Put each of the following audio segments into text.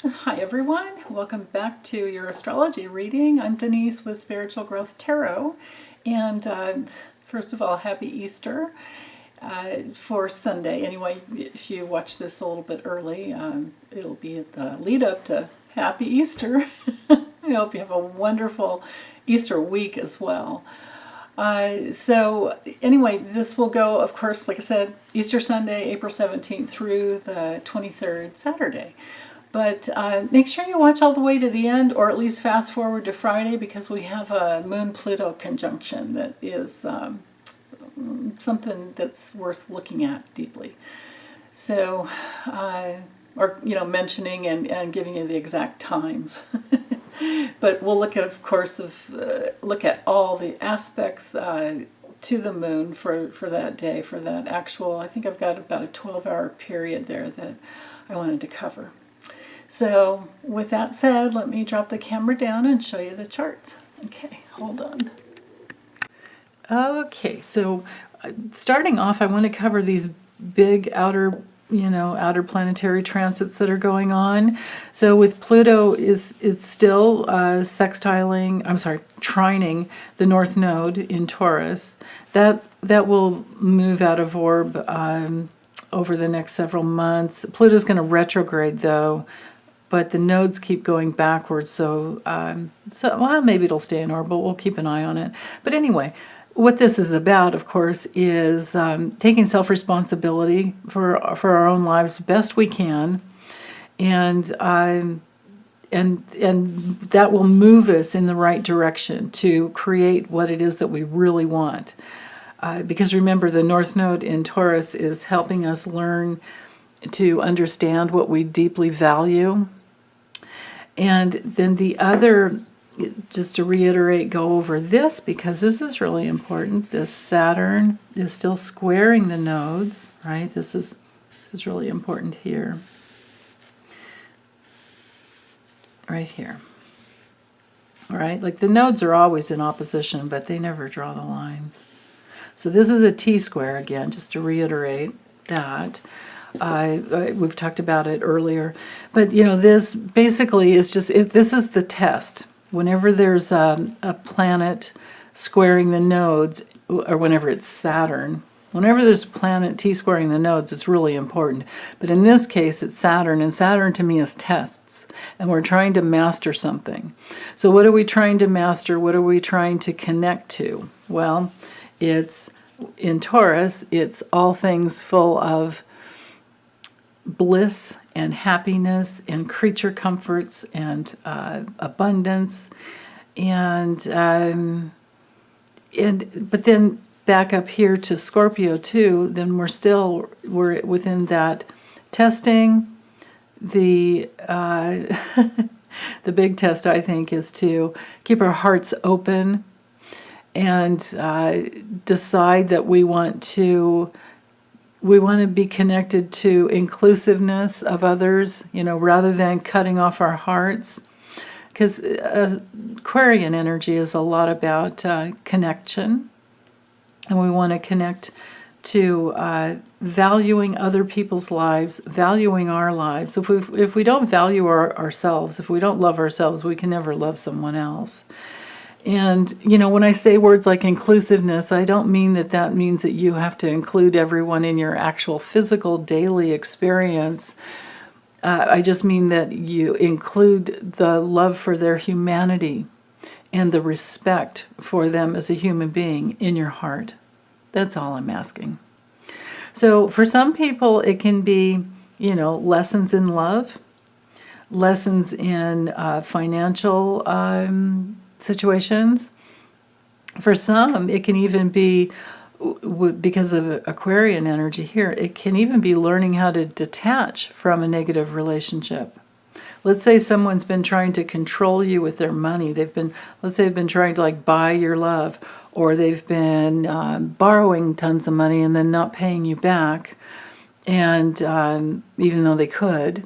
Hi everyone, welcome back to your astrology reading. I'm Denise with Spiritual Growth Tarot, and first of all, happy Easter for Sunday. Anyway, if you watch this a little bit early, it'll be at the lead up to happy Easter. I hope you have a wonderful Easter week as well. So anyway, this will go, of course, like I said, Easter Sunday, April 17th through the 23rd, Saturday. But make sure you watch all the way to the end, or at least fast forward to Friday, because we have a Moon-Pluto conjunction that is something that's worth looking at deeply. So, or mentioning and giving you the exact times. But we'll look at, of course, look at all the aspects to the moon for that day, for that actual. I think I've got about a 12-hour period there that I wanted to cover. So with that said, let me drop the camera down and show you the charts. Okay, hold on. Okay, so starting off, I want to cover these big outer planetary transits that are going on. So with Pluto it's still trining the North Node in Taurus. That will move out of orb over the next several months. Pluto's going to retrograde though, but the nodes keep going backwards, so maybe it'll stay in orbit. We'll keep an eye on it. But anyway, what this is about, of course, is taking self-responsibility for our own lives best we can, and that will move us in the right direction to create what it is that we really want. Because remember, the North Node in Taurus is helping us learn to understand what we deeply value. And then the other, just to reiterate, go over this because this is really important. This Saturn is still squaring the nodes, right? This is really important here. Right here. All right, like the nodes are always in opposition, but they never draw the lines. So this is a T-square again, just to reiterate that. We've talked about it earlier, but this basically is this is the test. Whenever there's a planet squaring the nodes, or whenever it's Saturn, whenever there's a planet T-squaring the nodes, it's really important. But in this case, it's Saturn, and Saturn to me is tests, and we're trying to master something. So what are we trying to master? What are we trying to connect to? Well, it's in Taurus, it's all things full of bliss and happiness and creature comforts and abundance, but then back up here to Scorpio too. Then we're within that testing. The the big test, I think, is to keep our hearts open and decide that we want to be connected to inclusiveness of others, rather than cutting off our hearts. Because Aquarian energy is a lot about connection, and we want to connect to valuing other people's lives, valuing our lives. If we don't value ourselves, if we don't love ourselves, we can never love someone else. And, when I say words like inclusiveness, I don't mean that means that you have to include everyone in your actual physical daily experience. I just mean that you include the love for their humanity and the respect for them as a human being in your heart. That's all I'm asking. So for some people, it can be, lessons in love, lessons in financial situations. For some, it can even be, because of Aquarian energy here, it can even be learning how to detach from a negative relationship. Let's say someone's been trying to control you with their money. Let's say they've been trying to buy your love, or they've been borrowing tons of money and then not paying you back, and even though they could,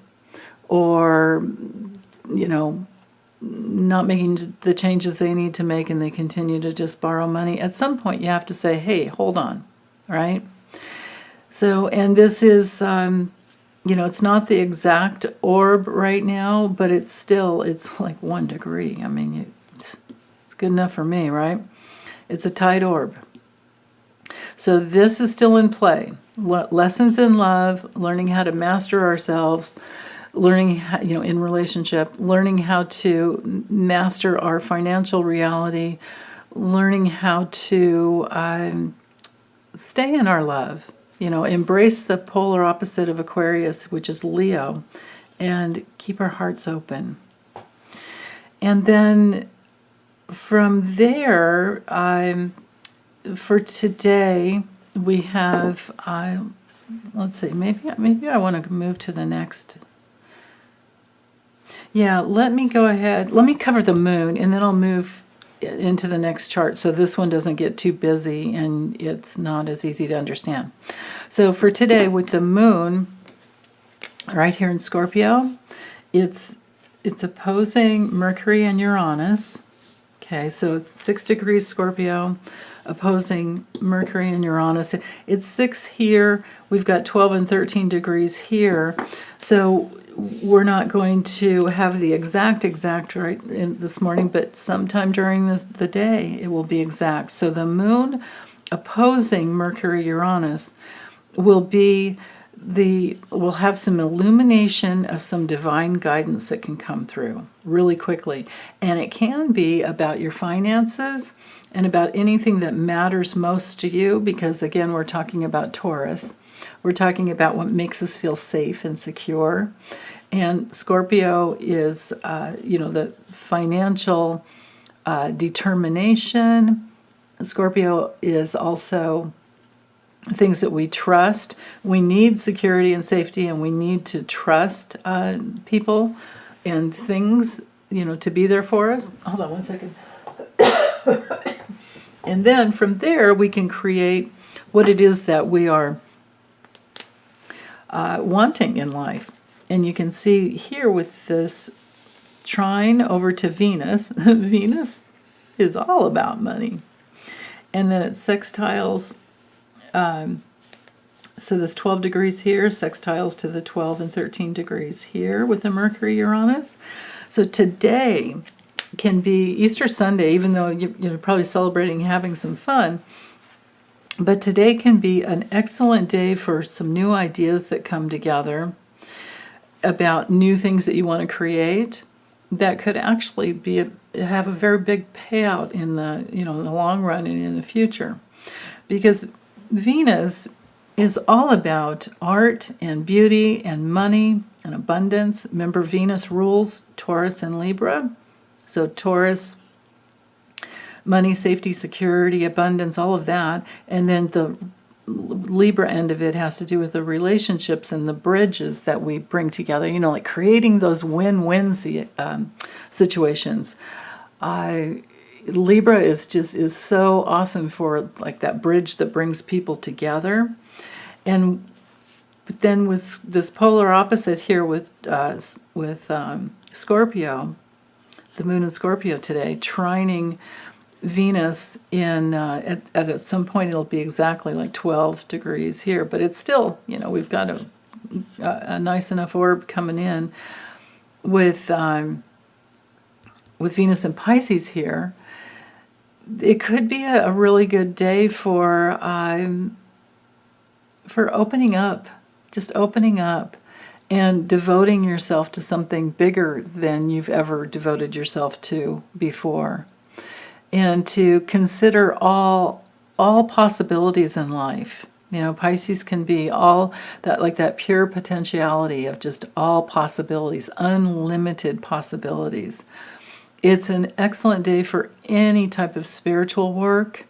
or not making the changes they need to make, and they continue to just borrow money. At some point you have to say, hey, hold on, right? So, and this is it's not the exact orb right now, but it's like 1 degree. I mean, it's good enough for me, right? It's a tight orb. So this is still in play. Lessons in love, learning how to master ourselves, learning how, in relationship, learning how to master our financial reality, learning how to stay in our love, embrace the polar opposite of Aquarius, which is Leo, and keep our hearts open. And then from there, for today, we have, let's see, maybe I want to move to the next. Yeah, let me go ahead. Let me cover the moon, and then I'll move into the next chart so this one doesn't get too busy and it's not as easy to understand. So for today, with the moon right here in Scorpio, it's opposing Mercury and Uranus. Okay, so it's 6 degrees Scorpio, opposing Mercury and Uranus. It's 6 here. We've got 12 and 13 degrees here. So we're not going to have the exact right this morning, but sometime during the day it will be exact. So the moon opposing Mercury Uranus will have some illumination of some divine guidance that can come through really quickly. And it can be about your finances and about anything that matters most to you, because again, we're talking about Taurus. We're talking about what makes us feel safe and secure. And Scorpio is, the financial determination. Scorpio is also things that we trust. We need security and safety, and we need to trust people and things, to be there for us. Hold on one second. And then from there, we can create what it is that we are wanting in life. And you can see here with this trine over to Venus, Venus is all about money. And then it sextiles, so this 12 degrees here, sextiles to the 12 and 13 degrees here with the Mercury Uranus. So today can be Easter Sunday, even though you're probably celebrating having some fun. But today can be an excellent day for some new ideas that come together about new things that you want to create that could actually have a very big payout in the the long run and in the future, because Venus is all about art and beauty and money and abundance. Remember, Venus rules Taurus and Libra, so Taurus, money, safety, security, abundance, all of that, and then the Libra end of it has to do with the relationships and the bridges that we bring together, like creating those win-win situations. Libra is so awesome for like that bridge that brings people together. But then with this polar opposite here with Scorpio, the moon in Scorpio today, trining Venus in at some point it'll be exactly like 12 degrees here, but it's still, we've got a nice enough orb coming in with Venus and Pisces here. It could be a really good day for opening up, just opening up and devoting yourself to something bigger than you've ever devoted yourself to before. And to consider all possibilities in life. Pisces can be all that, like that pure potentiality of just all possibilities, unlimited possibilities. It's an excellent day for any type of spiritual work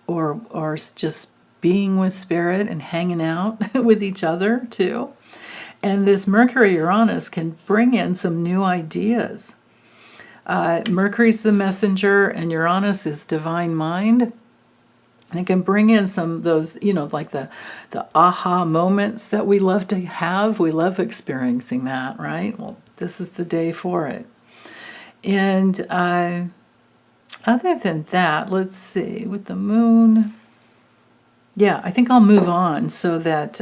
or just being with spirit and hanging out with each other too. And this Mercury Uranus can bring in some new ideas. Mercury's the messenger and Uranus is divine mind. And it can bring in some of those, like the aha moments that we love to have. We love experiencing that, right? Well, this is the day for it. And other than that, let's see, with the moon, yeah, I think I'll move on so that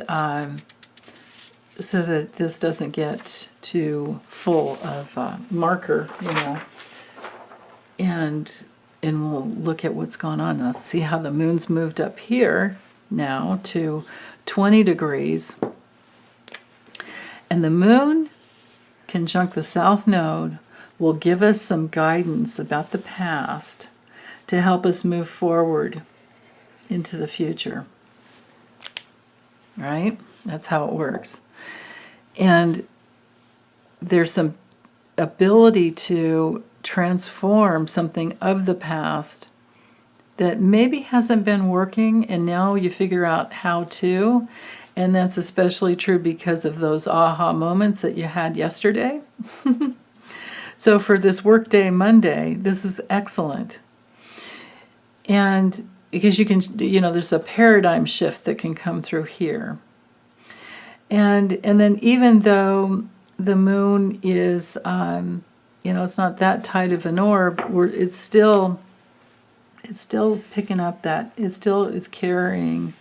so that this doesn't get too full of marker, and we'll look at what's going on. Let's see how the moon's moved up here now to 20 degrees. And the moon conjunct the south node will give us some guidance about the past to help us move forward into the future. Right? That's how it works. And there's some ability to transform something of the past that maybe hasn't been working, and now you figure out how to. And that's especially true because of those aha moments that you had yesterday. So for this workday Monday, this is excellent. And because you can, there's a paradigm shift that can come through here. And then even though the moon is, it's not that tight of an orb, it's still picking up that, it still is carrying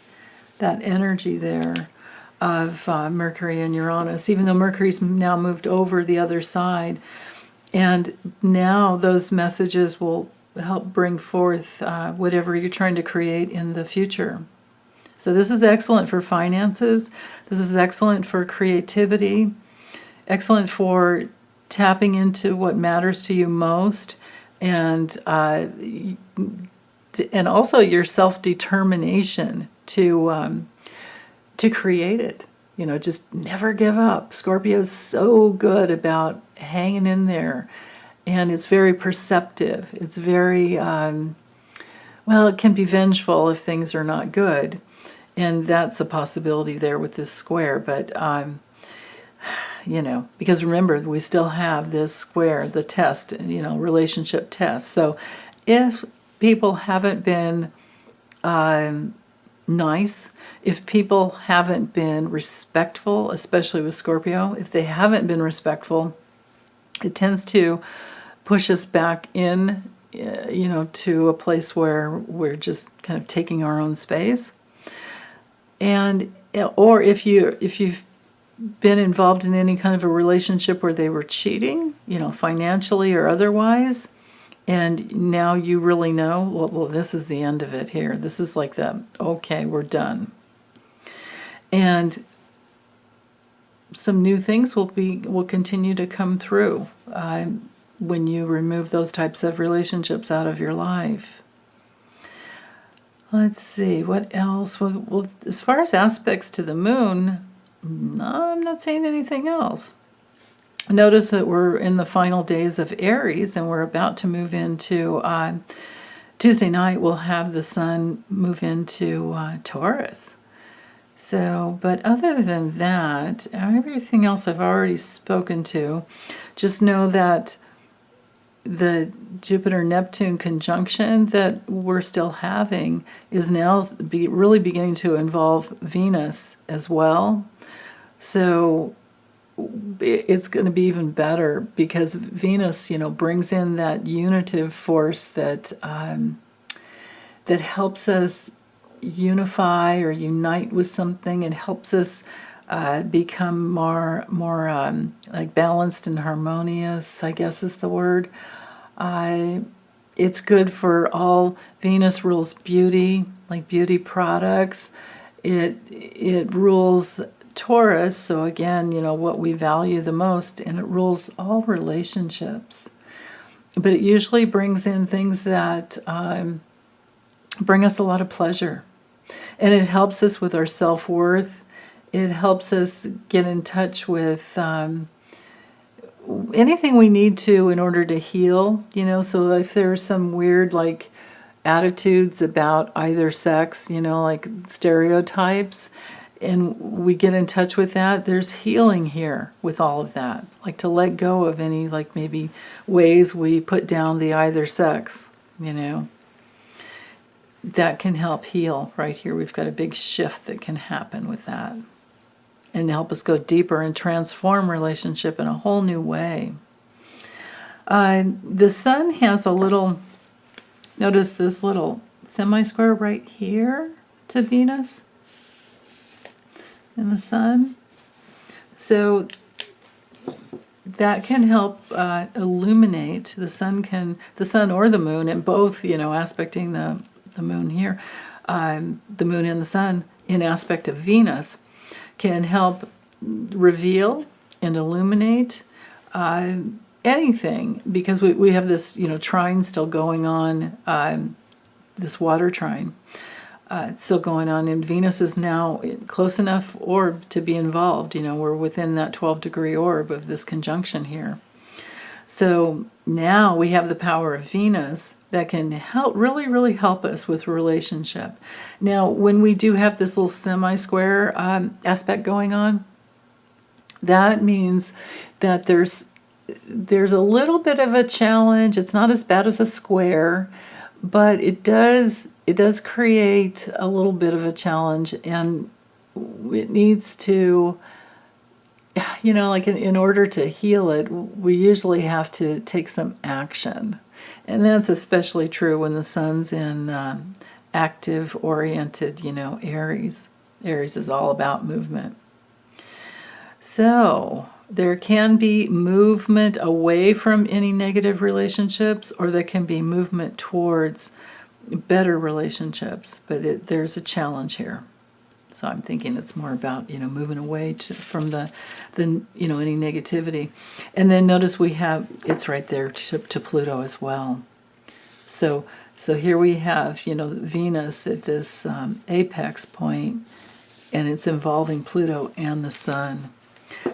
that energy there of Mercury and Uranus, even though Mercury's now moved over the other side. And now those messages will help bring forth whatever you're trying to create in the future. So this is excellent for finances. This is excellent for creativity, excellent for tapping into what matters to you most, and also your self-determination to create it. Just never give up. Scorpio's so good about hanging in there, and it's very perceptive. It's very, it can be vengeful if things are not good, and that's a possibility there with this square, but because remember, we still have this square, the test, relationship test. So if people haven't been nice, if people haven't been respectful, especially with Scorpio, if they haven't been respectful, it tends to push us back in, to a place where we're just kind of taking our own space. And, or if you've been involved in any kind of a relationship where they were cheating, financially or otherwise, and now you really know, well, this is the end of it here. This is like okay, we're done. And some new things will continue to come through when you remove those types of relationships out of your life. Let's see, what else? Well, as far as aspects to the moon, no, I'm not saying anything else. Notice that we're in the final days of Aries, and we're about to move into Tuesday night. We'll have the sun move into Taurus. So, but other than that, everything else I've already spoken to. Just know that the Jupiter-Neptune conjunction that we're still having is now really beginning to involve Venus as well. So it's going to be even better because Venus, brings in that unitive force that that helps us unify or unite with something. It helps us become more like balanced and harmonious, I guess is the word. It's good for all. Venus rules beauty, like beauty products. It rules Taurus, so again, what we value the most, and it rules all relationships. But it usually brings in things that bring us a lot of pleasure. And it helps us with our self-worth. It helps us get in touch with anything we need to in order to heal, so if there's some weird, attitudes about either sex, like stereotypes, and we get in touch with that, there's healing here with all of that. Like to let go of any, maybe ways we put down the either sex, That can help heal right here. We've got a big shift that can happen with that. And help us go deeper and transform relationship in a whole new way. The sun has notice this little semi-square right here to Venus. And the sun So that can help illuminate. The sun or the moon, and both, aspecting the moon here, the moon and the sun in aspect of Venus, can help reveal and illuminate anything, because we have this, trine still going on, this water trine. It's still going on, and Venus is now close enough orb to be involved. We're within that 12-degree orb of this conjunction here. So now we have the power of Venus that can help, really, really help us with relationship. Now, when we do have this little semi-square aspect going on, that means that there's a little bit of a challenge. It's not as bad as a square, but it does create a little bit of a challenge, and it needs to, like in order to heal it, we usually have to take some action. And that's especially true when the sun's in active oriented, Aries. Aries is all about movement. So there can be movement away from any negative relationships, or there can be movement towards better relationships, but there's a challenge here. So I'm thinking it's more about, moving away from the any negativity. And then notice we have, it's right there to Pluto as well. So here we have, Venus at this apex point, and it's involving Pluto and the sun.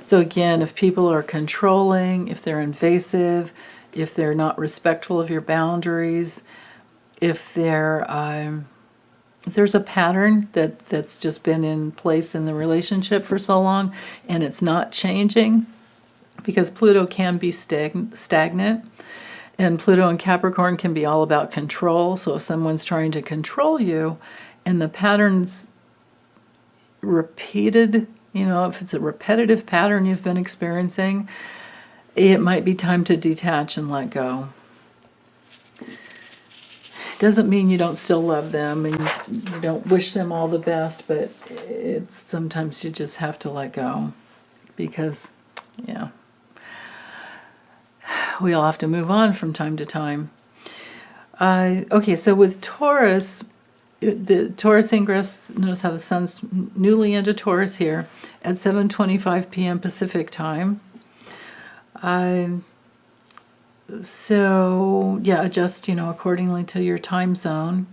So again, if people are controlling, if they're invasive, if they're not respectful of your boundaries, if there's a pattern that's just been in place in the relationship for so long and it's not changing, because Pluto can be stagnant, and Pluto in Capricorn can be all about control. So if someone's trying to control you and the pattern's repeated, if it's a repetitive pattern you've been experiencing, it might be time to detach and let go. Doesn't mean you don't still love them and you don't wish them all the best, but it's sometimes you just have to let go, because, we all have to move on from time to time. Okay, so with Taurus, the Taurus ingress, notice how the sun's newly into Taurus here at 7:25 p.m. Pacific time. So, adjust, accordingly to your time zone.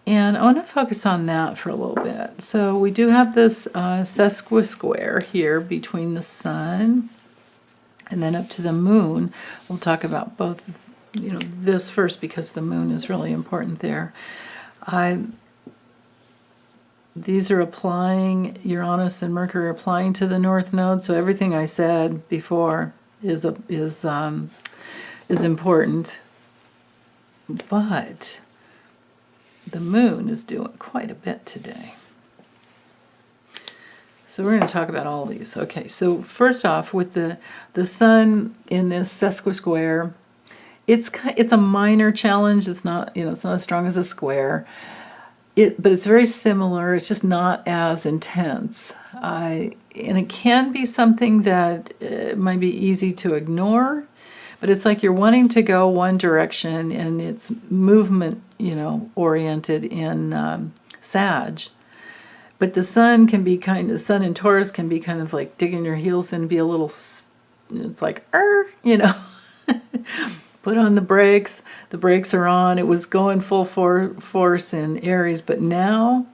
And I want to focus on that for a little bit. So we do have this sesquisquare here between the sun and then up to the moon. We'll talk about both, this first, because the moon is really important there. These are applying, Uranus and Mercury are applying to the North Node. So everything I said before is important, but the moon is doing quite a bit today. So we're going to talk about all these. Okay, so first off, with the sun in this sesquisquare, it's a minor challenge. It's not, it's not as strong as a square. But it's very similar. It's just not as intense. And it can be something that might be easy to ignore. But it's like you're wanting to go one direction, and it's movement, oriented in Sag. But the sun sun in Taurus can be kind of like digging your heels in, be a little, it's like, put on the brakes. The brakes are on. It was going full force in Aries, but now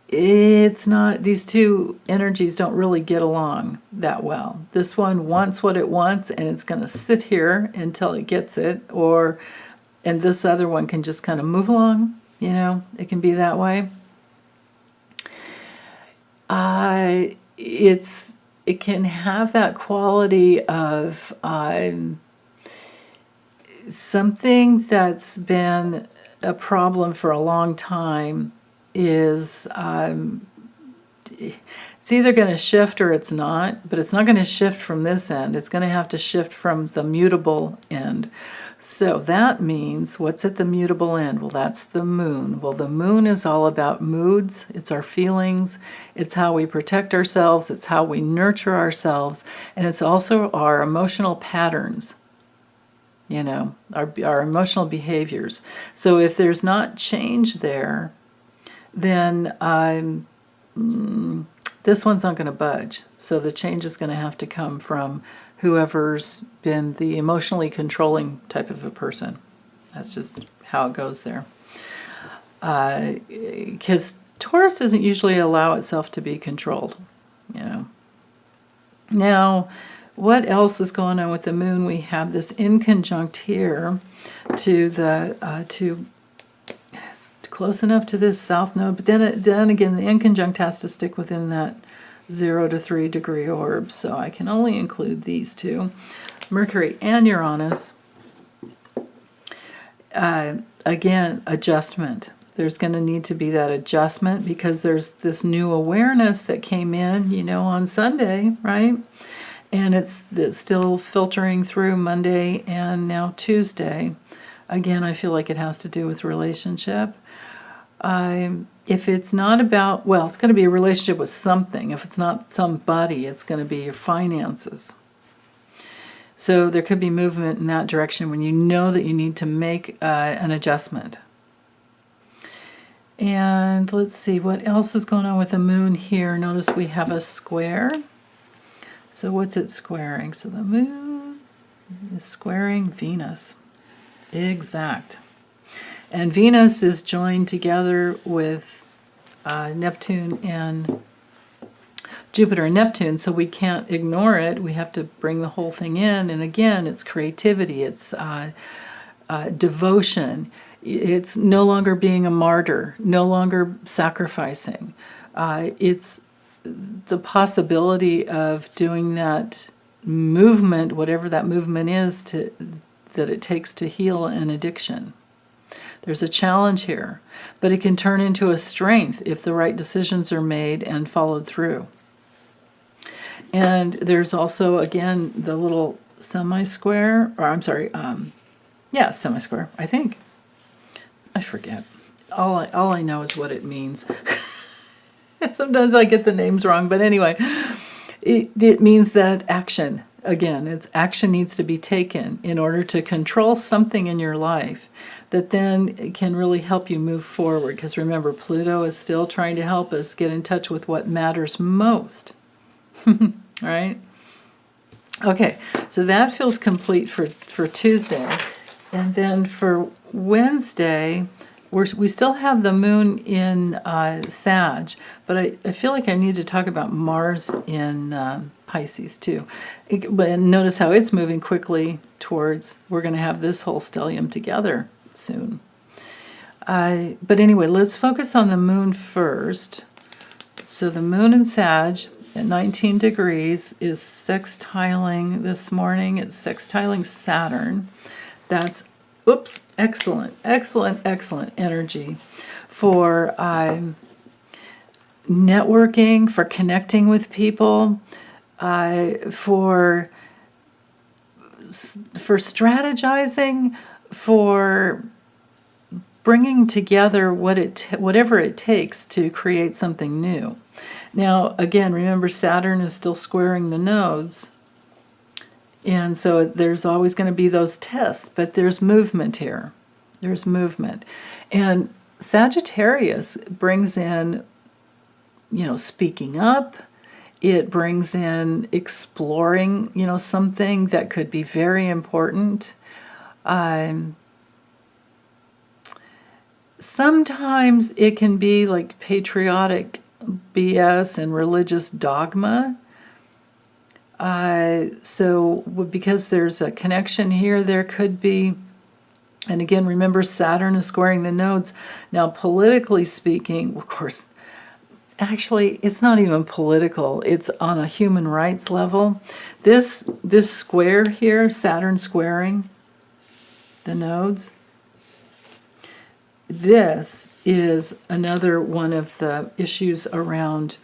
it's not. These two energies don't really get along that well. This one wants what it wants, and it's going to sit here until it gets it, and this other one can just kind of move along. It can be that way. It can have that quality of something that's been a problem for a long time is It's either going to shift or it's not, but it's not going to shift from this end. It's going to have to shift from the mutable end. So that means, what's at the mutable end? Well, that's the moon. Well, the moon is all about moods. It's our feelings. It's how we protect ourselves. It's how we nurture ourselves. And it's also our emotional patterns, our emotional behaviors. So if there's not change there, then this one's not going to budge. So the change is going to have to come from whoever's been the emotionally controlling type of a person. That's just how it goes there. Because Taurus doesn't usually allow itself to be controlled, Now, what else is going on with the moon? We have this inconjunct here to the it's close enough to this south node, but then again, the inconjunct has to stick within that 0 to 3 degree orb, so I can only include these two, Mercury and Uranus. Again, adjustment. There's going to need to be that adjustment because there's this new awareness that came in, on Sunday, right? And it's still filtering through Monday and now Tuesday. Again, I feel like it has to do with relationship. If it's not about, well, it's going to be a relationship with something. If it's not somebody, it's going to be your finances. So there could be movement in that direction when you know that you need to make an adjustment. And let's see, what else is going on with the moon here? Notice we have a square. So what's it squaring? So the moon is squaring Venus. Exact. And Venus is joined together with Neptune and Jupiter and Neptune, so we can't ignore it. We have to bring the whole thing in. And again, it's creativity, it's devotion. It's no longer being a martyr, no longer sacrificing. It's the possibility of doing that movement, whatever that movement is, that it takes to heal an addiction. There's a challenge here, but it can turn into a strength if the right decisions are made and followed through. And there's also, again, the little semi-square, or I'm sorry, semi-square, I think. I forget. All I know is what it means. Sometimes I get the names wrong, but anyway, it means that action. Again, it's action needs to be taken in order to control something in your life that then can really help you move forward. Because remember, Pluto is still trying to help us get in touch with what matters most. Right? Okay, so that feels complete for Tuesday. And then for Wednesday, we still have the moon in Sag, but I feel like I need to talk about Mars in Pisces too. But notice how it's moving quickly towards, we're going to have this whole stellium together soon. But anyway, let's focus on the moon first. So the moon in Sag at 19 degrees is sextiling this morning. It's sextiling Saturn. That's excellent energy for networking, for connecting with people, for strategizing, for bringing together whatever it takes to create something new. Now, again, remember Saturn is still squaring the nodes. And so there's always going to be those tests, but there's movement here. There's movement. And Sagittarius brings in, speaking up. It brings in exploring, something that could be very important. Sometimes it can be like patriotic BS and religious dogma. So because there's a connection here, there could be, and again, remember Saturn is squaring the nodes. Now, politically speaking, of course, actually, it's not even political. It's on a human rights level. This square here, Saturn squaring the nodes, this is another one of the issues around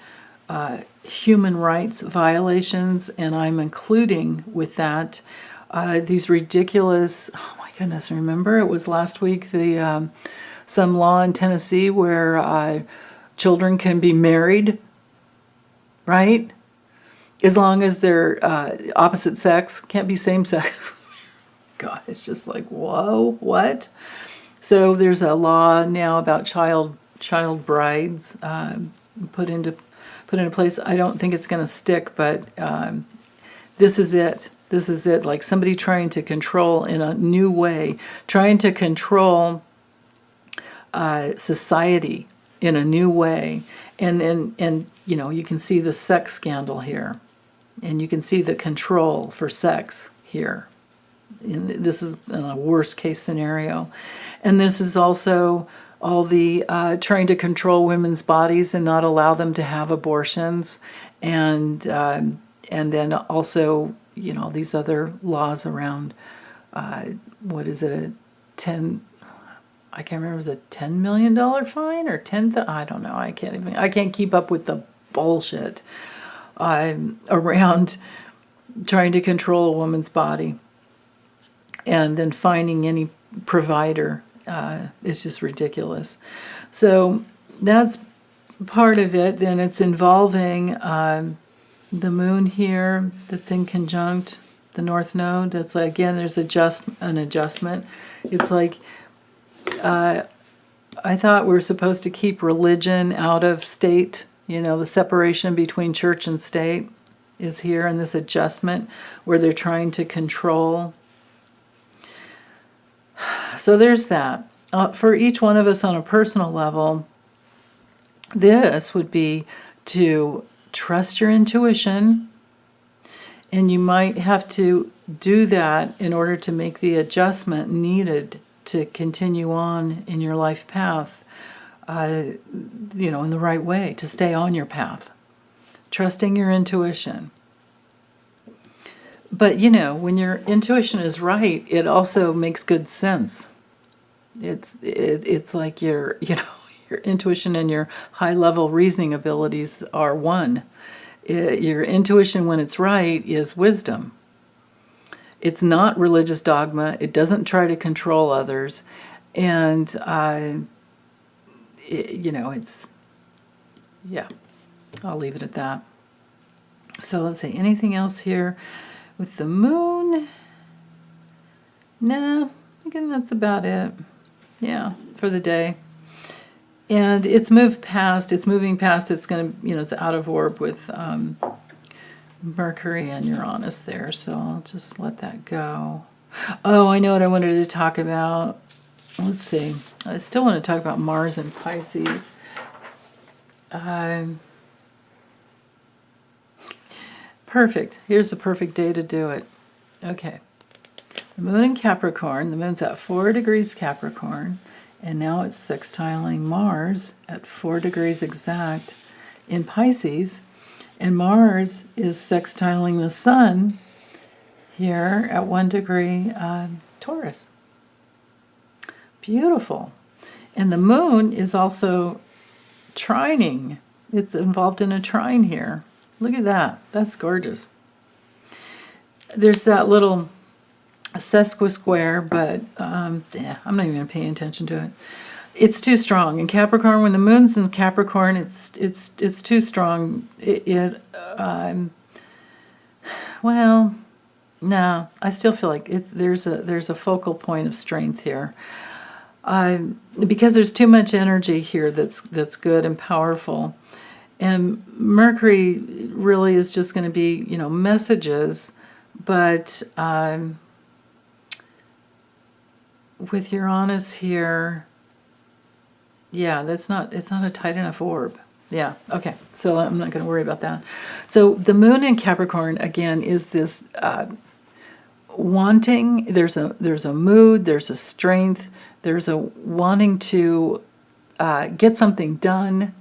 human rights violations, and I'm including with that these ridiculous, oh my goodness, remember it was last week, the some law in Tennessee where children can be married, right? As long as they're opposite sex, can't be same sex. God, it's just like, whoa, what? So there's a law now about child brides put into place. I don't think it's going to stick, but this is it. This is it. Like somebody trying to control in a new way, trying to control society in a new way, and you know, you can see the sex scandal here, and you can see the control for sex here. And this is a worst case scenario, and this is also all the trying to control women's bodies and not allow them to have abortions, and then also, you know, these other laws around what is it, I can't remember, was it a $10 million fine or I don't know. I can't keep up with the bullshit around trying to control a woman's body, and then finding any provider is just ridiculous. So that's part of it. Then it's involving the moon here that's in conjunct the North Node. That's like, again, there's an adjustment. It's like, I thought we were supposed to keep religion out of state. You know, the separation between church and state is here in this adjustment where they're trying to control. So there's that. For each one of us on a personal level, this would be to trust your intuition, and you might have to do that in order to make the adjustment needed to continue on in your life path, you know, in the right way, to stay on your path. Trusting your intuition. But, you know, when your intuition is right, it also makes good sense. It's like your intuition and your high-level reasoning abilities are one. Your intuition, when it's right, is wisdom. It's not religious dogma. It doesn't try to control others. And, you know, it's, yeah, I'll leave it at that. So let's see, anything else here with the moon? No, I think that's about it. Yeah, for the day. And it's moving past, it's going to, you know, it's out of orb with Mercury and Uranus there, so I'll just let that go. Oh, I know what I wanted to talk about. Let's see. I still want to talk about Mars and Pisces. Perfect. Here's the perfect day to do it. Okay. The moon in Capricorn. The moon's at 4 degrees Capricorn, and now it's sextiling Mars at 4 degrees exact in Pisces. And Mars is sextiling the Sun here at 1 degree Taurus. Beautiful. And the moon is also trining. It's involved in a trine here. Look at that. That's gorgeous. There's that little sesquisquare, but yeah, I'm not even going to pay attention to it. It's too strong. In Capricorn, when the moon's in Capricorn, it's too strong. Well, no, I still feel like there's a focal point of strength here. Because there's too much energy here that's good and powerful. And Mercury really is just going to be, you know, messages, but with Uranus here, yeah, it's not a tight enough orb. Yeah, okay, so I'm not going to worry about that. So the moon in Capricorn, again, is this wanting, there's a mood, there's a strength, there's a wanting to get something done.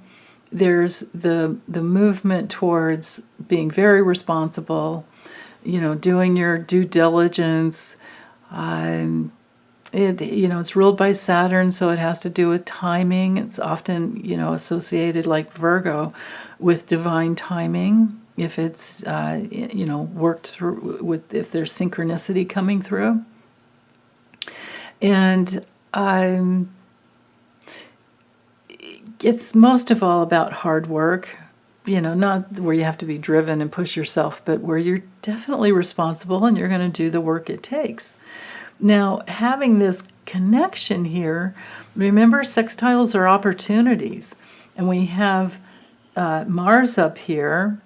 There's the movement towards being very responsible, you know, doing your due diligence, It's ruled by Saturn, so it has to do with timing. It's often, associated, like Virgo, with divine timing. If it's, worked through with, if there's synchronicity coming through. And it's most of all about hard work. Not where you have to be driven and push yourself, but where you're definitely responsible and you're going to do the work it takes. Now, having this connection here, remember, sextiles are opportunities. And we have Mars up here,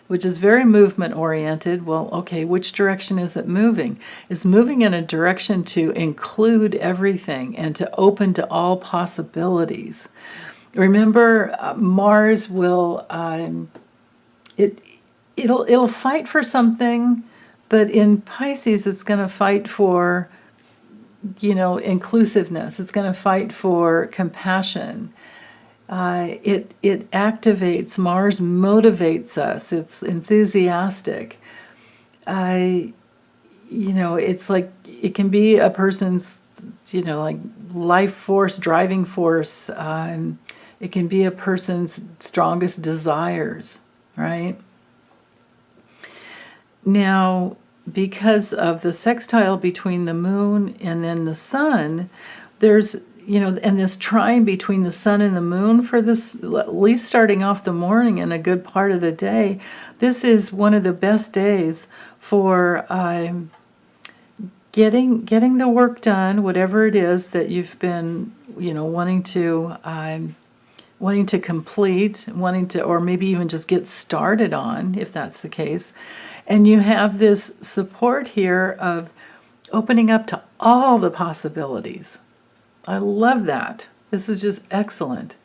which is very movement-oriented. Well, okay, which direction is it moving? It's moving in a direction to include everything and to open to all possibilities. Remember, Mars will, it'll fight for something, but in Pisces, it's going to fight for, inclusiveness. It's going to fight for compassion. It activates, Mars motivates us. It's enthusiastic. It's like, it can be a person's, like life force, driving force. It can be a person's strongest desires, right? Now, because of the sextile between the moon and then the sun, there's, and this trine between the sun and the moon for this, at least starting off the morning and a good part of the day, this is one of the best days for getting the work done, whatever it is that you've been, wanting to complete, or maybe even just get started on, if that's the case. And you have this support here of opening up to all the possibilities. I love that. This is just excellent.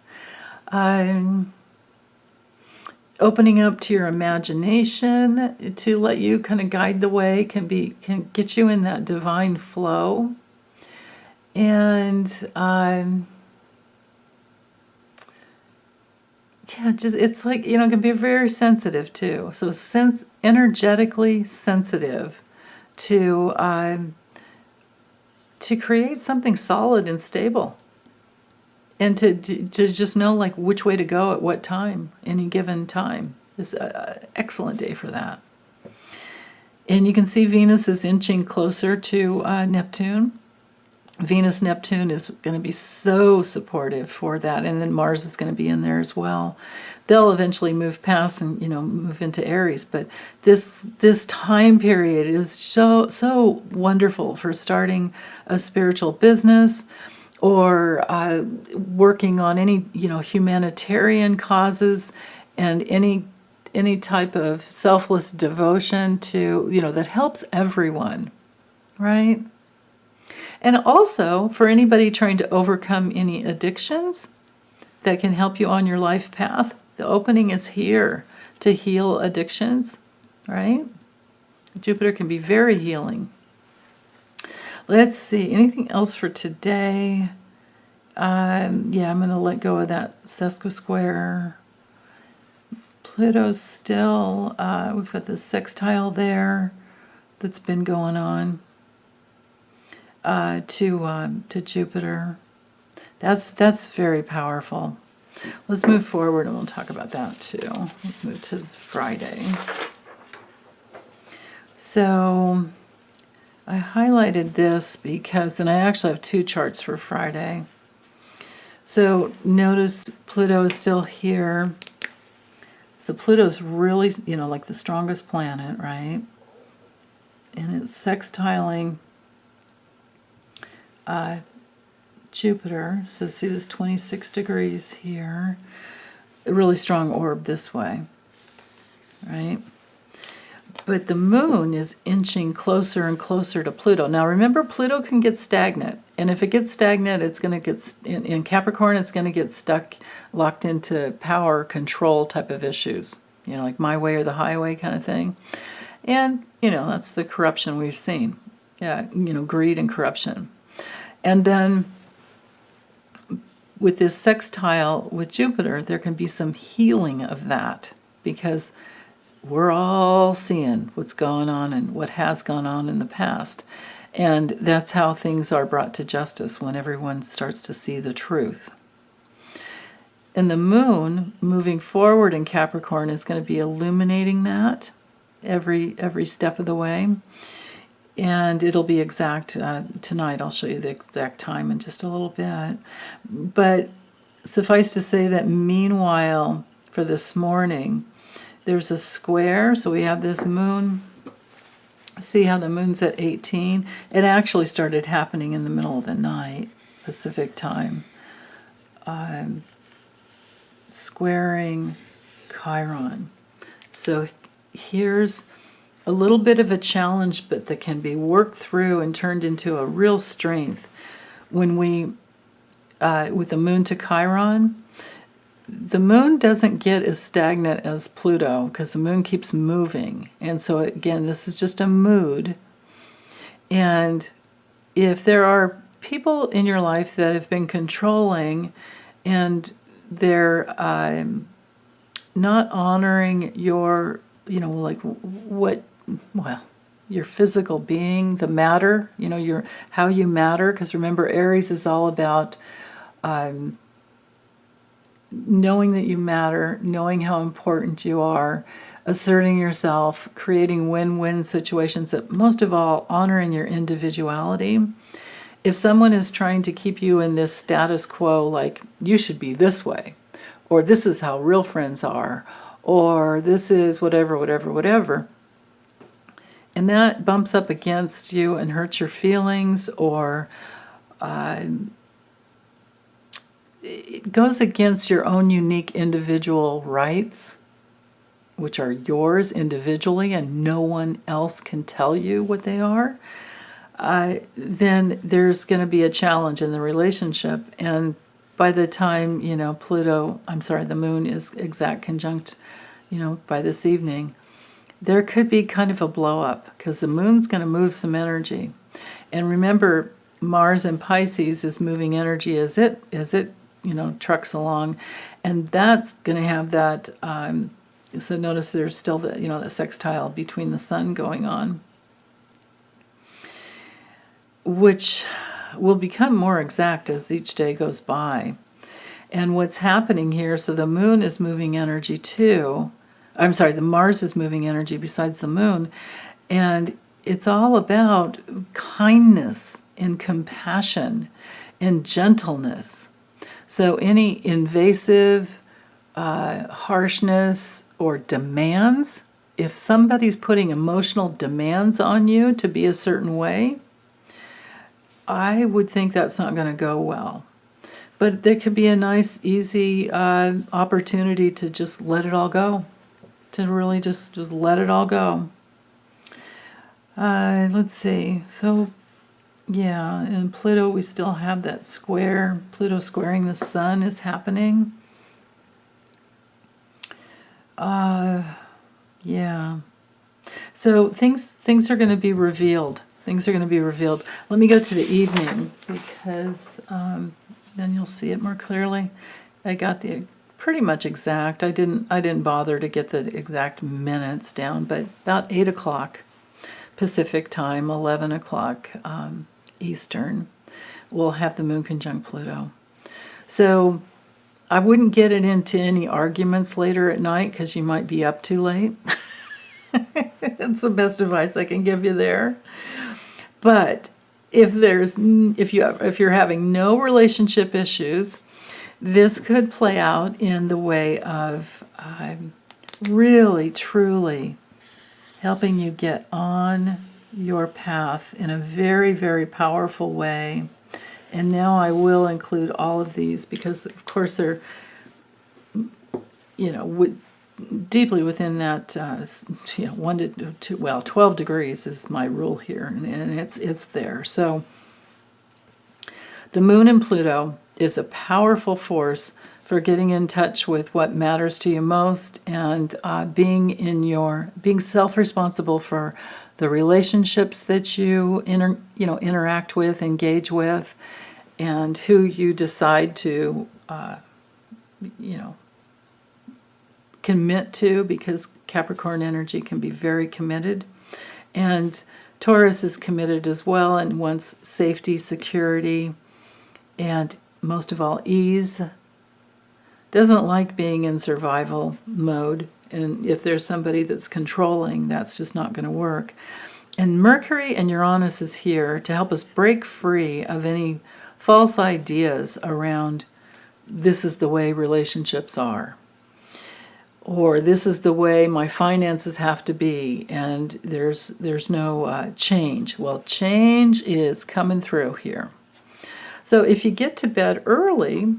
Opening up to your imagination to let you kind of guide the way can get you in that divine flow. And it's like, it can be very sensitive too. So energetically sensitive to create something solid and stable. And to just know like which way to go at what time, any given time. This is an excellent day for that. And you can see Venus is inching closer to Neptune. Venus-Neptune is going to be so supportive for that. And then Mars is going to be in there as well. They'll eventually move past and, move into Aries. But this time period is so wonderful for starting a spiritual business, or working on any, humanitarian causes, and any type of selfless devotion to, that helps everyone, right? And also for anybody trying to overcome any addictions that can help you on your life path, the opening is here to heal addictions, right? Jupiter can be very healing. Let's see, anything else for today? I'm going to let go of that sesquisquare. Pluto's still, we've got the sextile there that's been going on to Jupiter. That's very powerful. Let's move forward and we'll talk about that too. Let's move to Friday. So I highlighted this because, and I actually have two charts for Friday. So notice Pluto is still here. So Pluto's really, like the strongest planet, right? And it's sextiling Jupiter. So see this 26 degrees here. A really strong orb this way, right? But the moon is inching closer and closer to Pluto. Now remember, Pluto can get stagnant. And if it gets stagnant, it's going to get, in Capricorn, it's going to get stuck, locked into power control type of issues. Like my way or the highway kind of thing. And, that's the corruption we've seen. Yeah, greed and corruption. And then with this sextile with Jupiter, there can be some healing of that, because we're all seeing what's going on and what has gone on in the past. And that's how things are brought to justice, when everyone starts to see the truth. And the moon moving forward in Capricorn is going to be illuminating that every step of the way. And it'll be exact tonight. I'll show you the exact time in just a little bit. But suffice to say that meanwhile, for this morning, there's a square. So we have this moon. See how the moon's at 18? It actually started happening in the middle of the night, Pacific time. Squaring Chiron. So here's a little bit of a challenge, but that can be worked through and turned into a real strength. When we, with the moon to Chiron, the moon doesn't get as stagnant as Pluto because the moon keeps moving. And so again, this is just a mood. And if there are people in your life that have been controlling and they're not honoring your, like your physical being, the matter, your how you matter. Because remember, Aries is all about knowing that you matter, knowing how important you are, asserting yourself, creating win-win situations, that most of all, honoring your individuality. If someone is trying to keep you in this status quo, like you should be this way, or this is how real friends are, or this is whatever, and that bumps up against you and hurts your feelings, or it goes against your own unique individual rights, which are yours individually and no one else can tell you what they are, then there's going to be a challenge in the relationship. And by the time, the moon is exact conjunct, by this evening, there could be kind of a blow up because the moon's going to move some energy. And remember, Mars in Pisces is moving energy as it trucks along, and that's going to have that. So notice there's still the sextile between the sun going on, which will become more exact as each day goes by. And what's happening here? So the moon is moving energy too. The Mars is moving energy besides the moon, and it's all about kindness and compassion and gentleness. So any invasive harshness or demands, if somebody's putting emotional demands on you to be a certain way, I would think that's not going to go well. But there could be a nice, easy opportunity to just let it all go, to really just let it all go. Let's see. So, yeah, in Pluto, we still have that square. Pluto squaring the sun is happening. Yeah. So things are going to be revealed. Things are going to be revealed. Let me go to the evening because then you'll see it more clearly. I got the pretty much exact. I didn't bother to get the exact minutes down, but about 8 o'clock Pacific time, 11 o'clock Eastern, we'll have the moon conjunct Pluto. So I wouldn't get it into any arguments later at night because you might be up too late. That's the best advice I can give you there. But if you're having no relationship issues, this could play out in the way of really, truly helping you get on your path in a very, very powerful way. And now I will include all of these because, of course, they're, deeply within that, 1 to 2, 12 degrees is my rule here, and it's there. So the moon in Pluto is a powerful force for getting in touch with what matters to you most and being self-responsible for the relationships that you interact with, engage with, and who you decide to commit to, because Capricorn energy can be very committed, and Taurus is committed as well and wants safety, security, and most of all, ease. Doesn't like being in survival mode. And if there's somebody that's controlling, that's just not going to work. And Mercury and Uranus is here to help us break free of any false ideas around this is the way relationships are. Or this is the way my finances have to be, and there's no change. Well, change is coming through here. So if you get to bed early,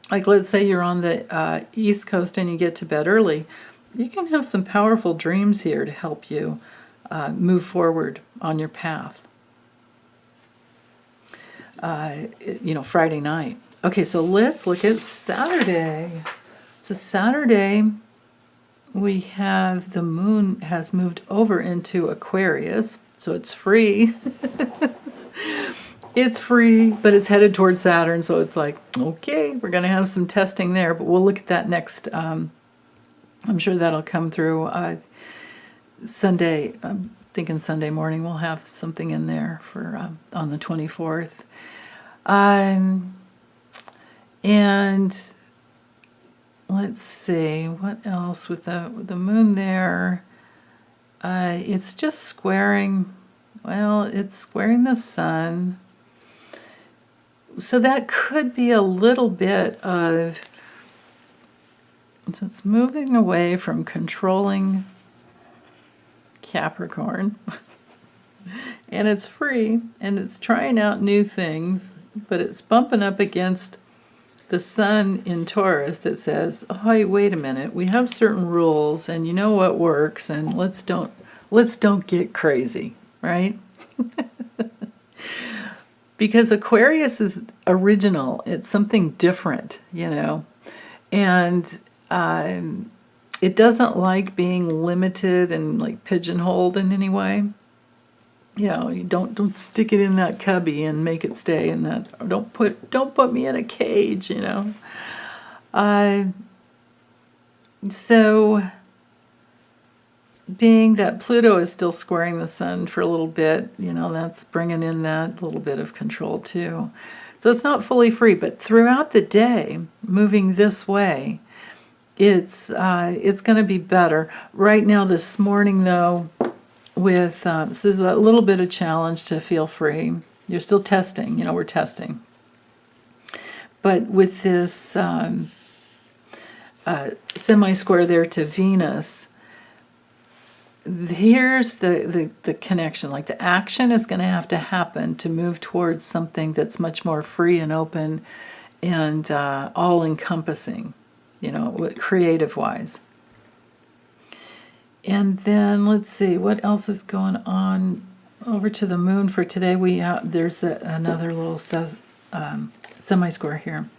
like let's say you're on the East Coast and you get to bed early, you can have some powerful dreams here to help you move forward on your path. Friday night. Okay, so let's look at Saturday. So Saturday, we have the moon has moved over into Aquarius, so it's free. It's free, but it's headed towards Saturn, so it's like, okay, we're going to have some testing there, but we'll look at that next. I'm sure that'll come through Sunday. I'm thinking Sunday morning we'll have something in there for on the 24th. And let's see, what else with the moon there? It's just squaring, it's squaring the sun. So that could be a little bit of, so it's moving away from controlling Capricorn. And it's free, and it's trying out new things, but it's bumping up against the sun in Taurus that says, oh, hey, wait a minute, we have certain rules, and you know what works, and let's don't get crazy, right? Because Aquarius is original. It's something different, and it doesn't like being limited and like pigeonholed in any way. You don't stick it in that cubby and make it stay in that. Or don't put me in a cage. So being that Pluto is still squaring the sun for a little bit, that's bringing in that little bit of control too. So it's not fully free, but throughout the day, moving this way, it's going to be better. Right now, this morning, though, with so there's a little bit of challenge to feel free. You're still testing, we're testing. But with this semi-square there to Venus, here's the connection. Like the action is going to have to happen to move towards something that's much more free and open and all-encompassing, creative-wise. And then let's see, what else is going on over to the moon for today? There's another little semi-square here.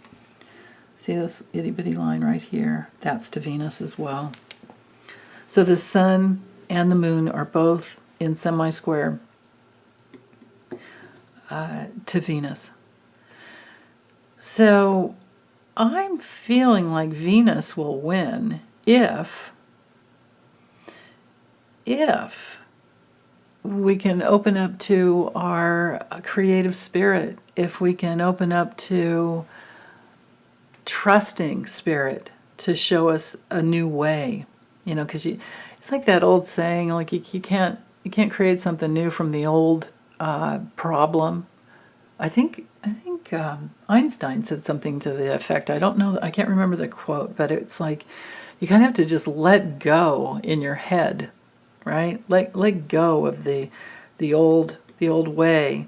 See this itty-bitty line right here? That's to Venus as well. So the sun and the moon are both in semi-square to Venus. So I'm feeling like Venus will win if we can open up to our creative spirit, if we can open up to trusting spirit to show us a new way, because it's like that old saying, like you can't create something new from the old problem. I think Einstein said something to the effect. I don't know, I can't remember the quote, but it's like you kind of have to just let go in your head. Right? Let go of the old way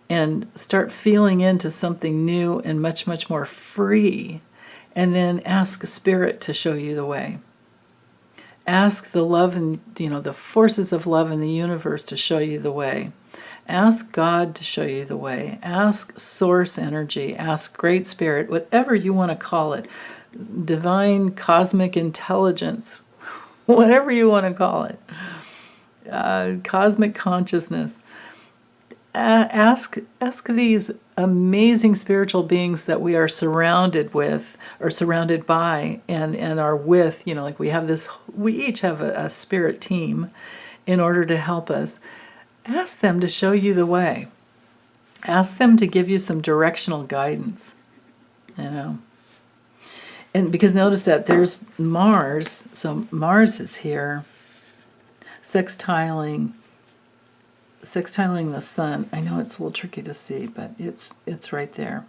and start feeling into something new and much, much more free. And then ask Spirit to show you the way. Ask the love and the forces of love in the universe to show you the way. Ask God to show you the way. Ask Source Energy. Ask Great Spirit, whatever you want to call it. Divine Cosmic Intelligence. Whatever you want to call it. Cosmic consciousness. Ask these amazing spiritual beings that we are surrounded with, or surrounded by, and are with, like we each have a spirit team in order to help us. ask them to show you the way. Ask them to give you some directional guidance, you know. And because notice that there's Mars, so Mars is here, sextiling the sun. I know it's a little tricky to see, but it's right there.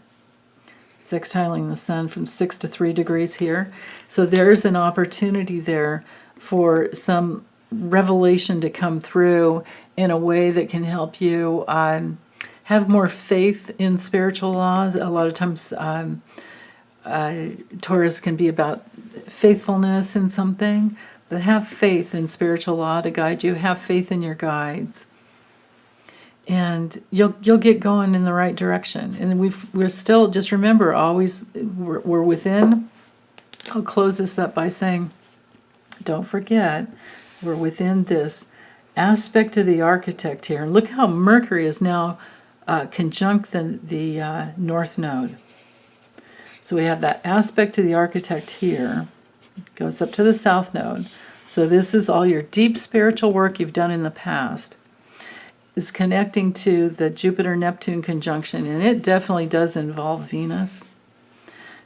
Sextiling the sun from 6 to 3 degrees here. So there's an opportunity there for some revelation to come through in a way that can help you have more faith in spiritual laws. A lot of times Taurus can be about faithfulness in something, but have faith in spiritual law to guide you. Have faith in your guides, and you'll get going in the right direction. And we're still, just remember, always we're within. I'll close this up by saying, don't forget, we're within this aspect of the architect here. And look how Mercury is now conjunct the North Node. So we have that aspect to the architect here. It goes up to the South Node. So this is all your deep spiritual work you've done in the past. Is connecting to the Jupiter-Neptune conjunction, and it definitely does involve Venus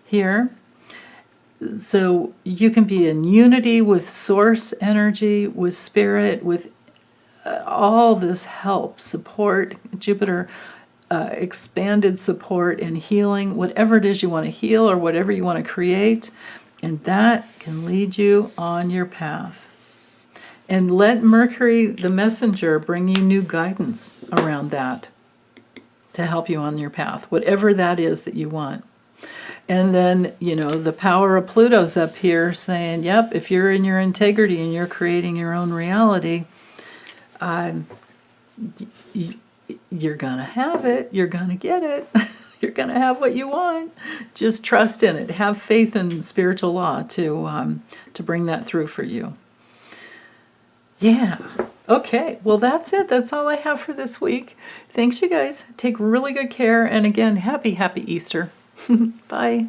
here. So you can be in unity with source energy, with spirit, with all this help, support, Jupiter, expanded support and healing, whatever it is you want to heal or whatever you want to create, and that can lead you on your path. And let Mercury, the messenger, bring you new guidance around that to help you on your path, whatever that is that you want. And then, you know, the power of Pluto's up here saying, yep, if you're in your integrity and you're creating your own reality, you're going to have it. You're going to get it. You're going to have what you want. Just trust in it. Have faith in spiritual law to bring that through for you. Yeah. Okay. Well, that's it. That's all I have for this week. Thanks, you guys. Take really good care. And again, happy Easter. Bye.